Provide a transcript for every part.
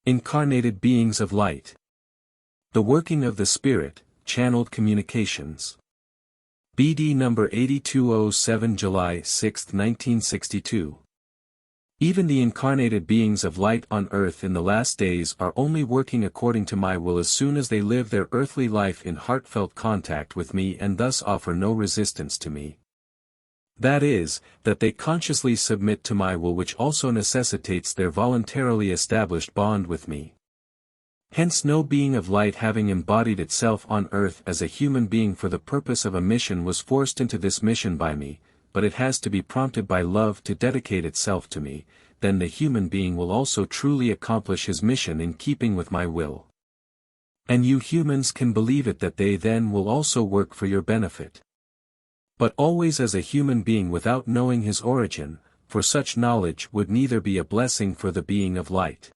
Incarnated beings of light. The working of the Spirit, channeled communications. BD number 8207, July 6, 1962. Even the incarnated beings of light on earth in the last days are only working according to my will as soon as they live their earthly life in heartfelt contact with me and thus offer no resistance to me. That is, that they consciously submit to my will, which also necessitates their voluntarily established bond with me. Hence no being of light having embodied itself on earth as a human being for the purpose of a mission was forced into this mission by me, but it has to be prompted by love to dedicate itself to me, then the human being will also truly accomplish his mission in keeping with my will. And you humans can believe it that they then will also work for your benefit. But always as a human being without knowing his origin, for such knowledge would neither be a blessing for the being of light,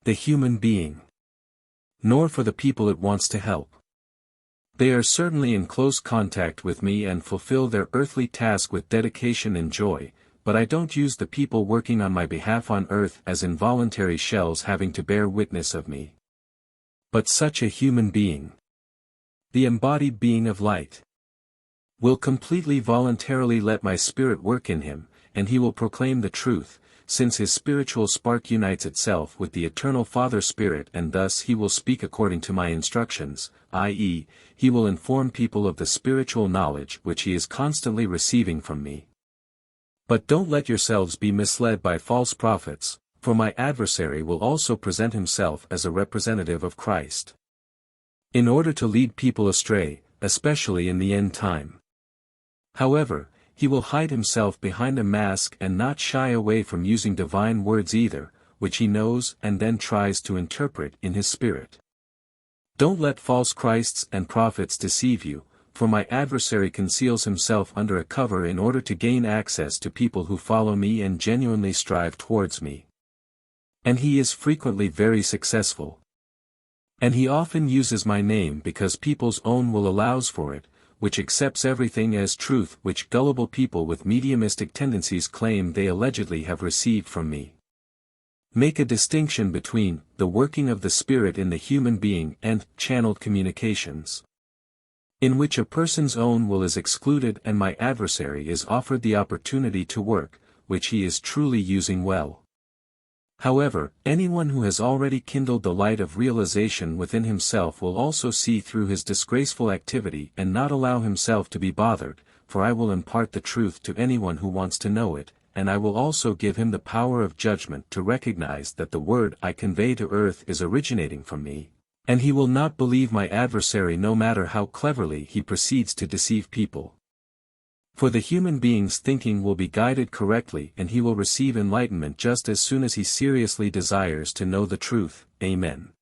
the human being, nor for the people it wants to help. They are certainly in close contact with me and fulfill their earthly task with dedication and joy, but I don't use the people working on my behalf on earth as involuntary shells having to bear witness of me. But such a human being, the embodied being of light, will completely voluntarily let my spirit work in him, and he will proclaim the truth, since his spiritual spark unites itself with the eternal Father Spirit, and thus he will speak according to my instructions, i.e., he will inform people of the spiritual knowledge which he is constantly receiving from me. But don't let yourselves be misled by false prophets, for my adversary will also present himself as a representative of Christ, in order to lead people astray, especially in the end time. However, he will hide himself behind a mask and not shy away from using divine words either, which he knows and then tries to interpret in his spirit. Don't let false Christs and prophets deceive you, for my adversary conceals himself under a cover in order to gain access to people who follow me and genuinely strive towards me. And he is frequently very successful. And he often uses my name because people's own will allows for it, which accepts everything as truth which gullible people with mediumistic tendencies claim they allegedly have received from me. Make a distinction between the working of the Spirit in the human being and channeled communications, in which a person's own will is excluded and my adversary is offered the opportunity to work, which he is truly using well. However, anyone who has already kindled the light of realization within himself will also see through his disgraceful activity and not allow himself to be bothered, for I will impart the truth to anyone who wants to know it, and I will also give him the power of judgment to recognize that the word I convey to earth is originating from me, and he will not believe my adversary no matter how cleverly he proceeds to deceive people. For the human being's thinking will be guided correctly and he will receive enlightenment just as soon as he seriously desires to know the truth. Amen.